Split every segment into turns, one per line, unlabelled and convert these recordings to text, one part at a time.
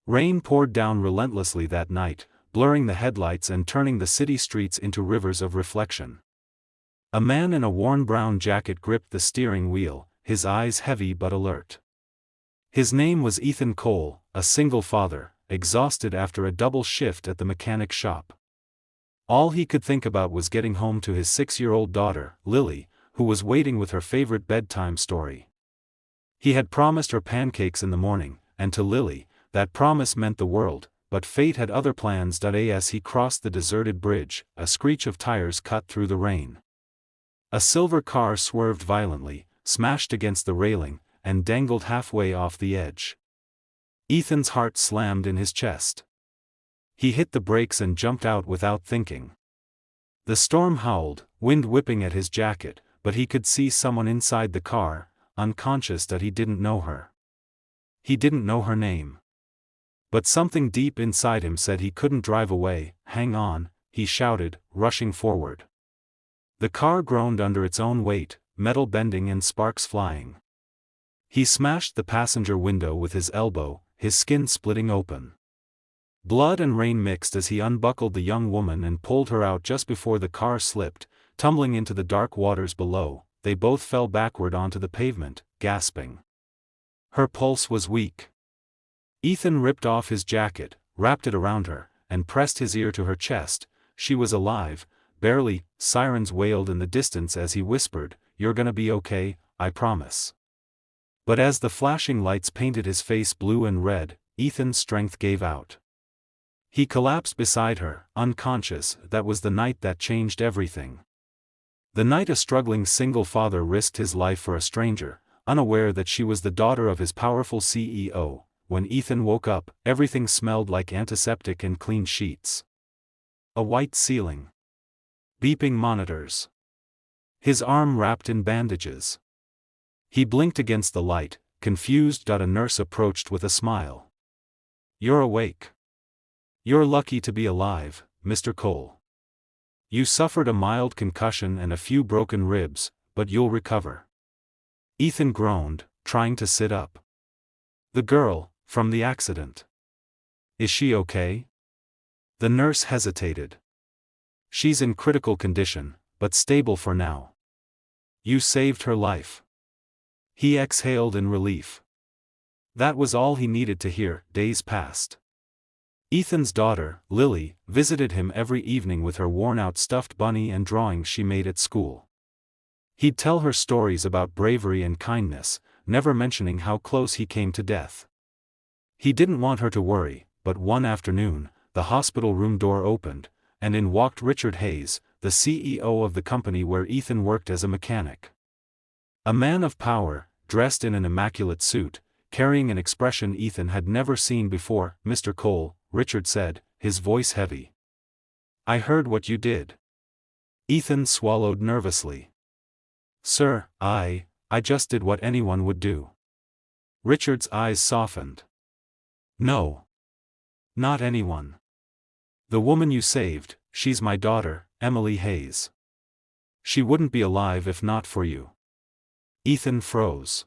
Rain poured down relentlessly that night, blurring the headlights and turning the city streets into rivers of reflection. A man in a worn brown jacket gripped the steering wheel, his eyes heavy but alert. His name was Ethan Cole, a single father, exhausted after a double shift at the mechanic shop. All he could think about was getting home to his 6-year-old daughter, Lily, who was waiting with her favorite bedtime story. He had promised her pancakes in the morning, and to Lily, that promise meant the world, but fate had other plans. As he crossed the deserted bridge, a screech of tires cut through the rain. A silver car swerved violently, smashed against the railing, and dangled halfway off the edge. Ethan's heart slammed in his chest. He hit the brakes and jumped out without thinking. The storm howled, wind whipping at his jacket, but he could see someone inside the car, unconscious that he didn't know her. He didn't know her name. But something deep inside him said he couldn't drive away. "Hang on," he shouted, rushing forward. The car groaned under its own weight, metal bending and sparks flying. He smashed the passenger window with his elbow, his skin splitting open. Blood and rain mixed as he unbuckled the young woman and pulled her out just before the car slipped, tumbling into the dark waters below. They both fell backward onto the pavement, gasping. Her pulse was weak. Ethan ripped off his jacket, wrapped it around her, and pressed his ear to her chest. She was alive, barely. Sirens wailed in the distance as he whispered, "You're gonna be okay, I promise." But as the flashing lights painted his face blue and red, Ethan's strength gave out. He collapsed beside her, unconscious. That was the night that changed everything. The night a struggling single father risked his life for a stranger, unaware that she was the daughter of his powerful CEO. When Ethan woke up, everything smelled like antiseptic and clean sheets. A white ceiling. Beeping monitors. His arm wrapped in bandages. He blinked against the light, confused. A nurse approached with a smile. "You're awake. You're lucky to be alive, Mr. Cole. You suffered a mild concussion and a few broken ribs, but you'll recover." Ethan groaned, trying to sit up. "The girl, from the accident. Is she okay?" The nurse hesitated. "She's in critical condition, but stable for now. You saved her life." He exhaled in relief. That was all he needed to hear. Days passed. Ethan's daughter, Lily, visited him every evening with her worn-out stuffed bunny and drawings she made at school. He'd tell her stories about bravery and kindness, never mentioning how close he came to death. He didn't want her to worry, but one afternoon, the hospital room door opened, and in walked Richard Hayes, the CEO of the company where Ethan worked as a mechanic. A man of power, dressed in an immaculate suit, carrying an expression Ethan had never seen before. "Mr. Cole," Richard said, his voice heavy. "I heard what you did." Ethan swallowed nervously. "Sir, I just did what anyone would do." Richard's eyes softened. "No. Not anyone. The woman you saved, she's my daughter, Emily Hayes. She wouldn't be alive if not for you." Ethan froze.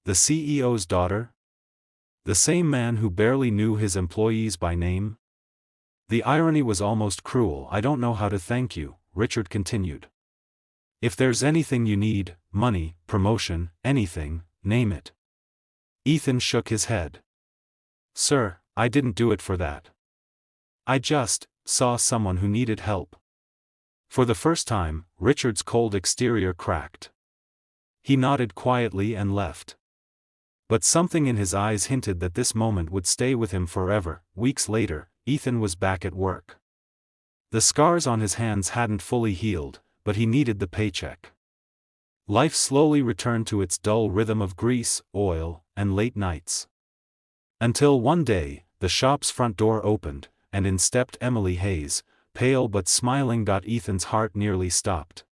The CEO's daughter? The same man who barely knew his employees by name? The irony was almost cruel. "I don't know how to thank you," Richard continued. "If there's anything you need, money, promotion, anything, name it." Ethan shook his head. "Sir, I didn't do it for that. I just saw someone who needed help." For the first time, Richard's cold exterior cracked. He nodded quietly and left. But something in his eyes hinted that this moment would stay with him forever. Weeks later, Ethan was back at work. The scars on his hands hadn't fully healed, but he needed the paycheck. Life slowly returned to its dull rhythm of grease, oil, and late nights. Until one day, the shop's front door opened, and in stepped Emily Hayes, pale but smiling. Ethan's heart nearly stopped.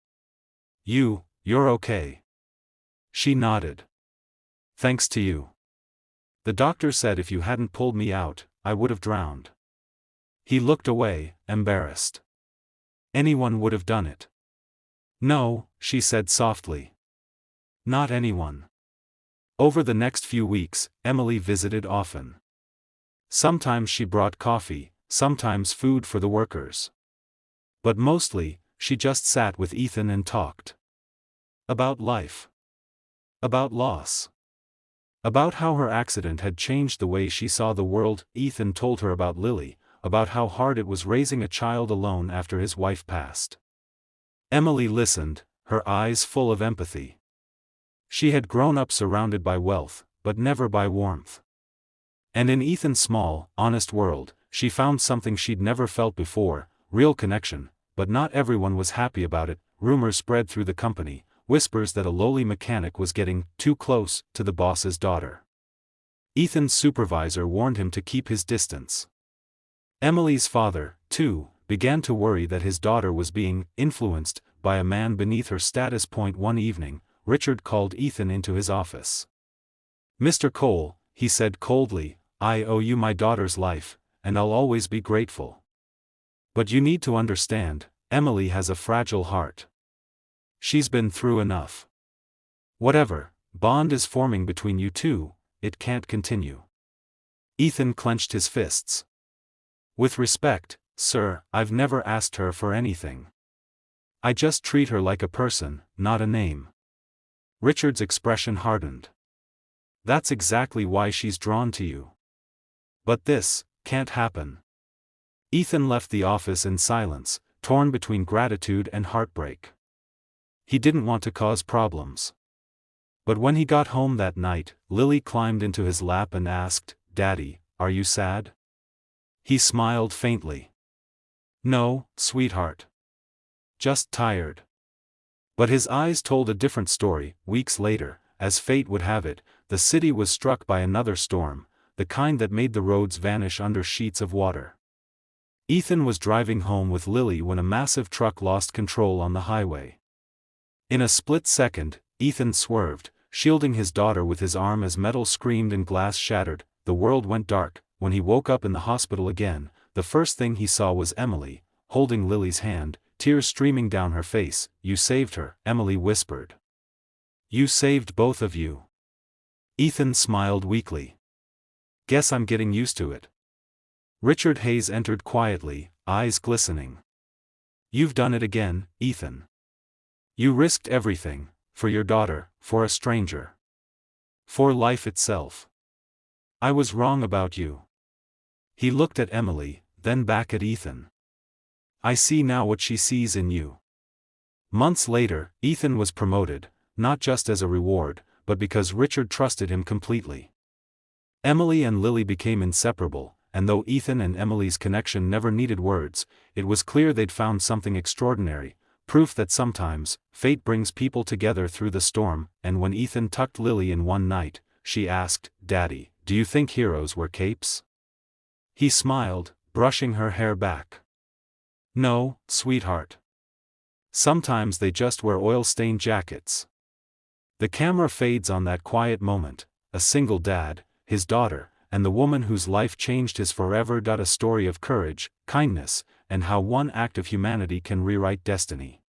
You're okay." She nodded. "Thanks to you. The doctor said if you hadn't pulled me out, I would have drowned." He looked away, embarrassed. "Anyone would have done it." "No," she said softly. "Not anyone." Over the next few weeks, Emily visited often. Sometimes she brought coffee, sometimes food for the workers. But mostly, she just sat with Ethan and talked. About life. About loss. About how her accident had changed the way she saw the world. Ethan told her about Lily, about how hard it was raising a child alone after his wife passed. Emily listened, her eyes full of empathy. She had grown up surrounded by wealth, but never by warmth. And in Ethan's small, honest world, she found something she'd never felt before, real connection, but not everyone was happy about it. Rumors spread through the company, whispers that a lowly mechanic was getting too close to the boss's daughter. Ethan's supervisor warned him to keep his distance. Emily's father, too, began to worry that his daughter was being influenced by a man beneath her status. One evening, Richard called Ethan into his office. "Mr. Cole," he said coldly, "I owe you my daughter's life, and I'll always be grateful. But you need to understand, Emily has a fragile heart. She's been through enough. Whatever bond is forming between you two, it can't continue." Ethan clenched his fists. "With respect, sir, I've never asked her for anything. I just treat her like a person, not a name." Richard's expression hardened. "That's exactly why she's drawn to you. But this can't happen." Ethan left the office in silence, torn between gratitude and heartbreak. He didn't want to cause problems. But when he got home that night, Lily climbed into his lap and asked, "Daddy, are you sad?" He smiled faintly. "No, sweetheart. Just tired." But his eyes told a different story. Weeks later, as fate would have it, the city was struck by another storm, the kind that made the roads vanish under sheets of water. Ethan was driving home with Lily when a massive truck lost control on the highway. In a split second, Ethan swerved, shielding his daughter with his arm as metal screamed and glass shattered. The world went dark. When he woke up in the hospital again, the first thing he saw was Emily, holding Lily's hand, tears streaming down her face. "You saved her," Emily whispered. "You saved both of you." Ethan smiled weakly. "Guess I'm getting used to it." Richard Hayes entered quietly, eyes glistening. "You've done it again, Ethan. You risked everything, for your daughter, for a stranger. For life itself. I was wrong about you." He looked at Emily, then back at Ethan. "I see now what she sees in you." Months later, Ethan was promoted, not just as a reward, but because Richard trusted him completely. Emily and Lily became inseparable, and though Ethan and Emily's connection never needed words, it was clear they'd found something extraordinary, proof that sometimes, fate brings people together through the storm. And when Ethan tucked Lily in one night, she asked, "Daddy, do you think heroes wear capes?" He smiled, brushing her hair back. "No, sweetheart. Sometimes they just wear oil-stained jackets." The camera fades on that quiet moment, a single dad, his daughter, and the woman whose life changed his forever. A story of courage, kindness, and how one act of humanity can rewrite destiny.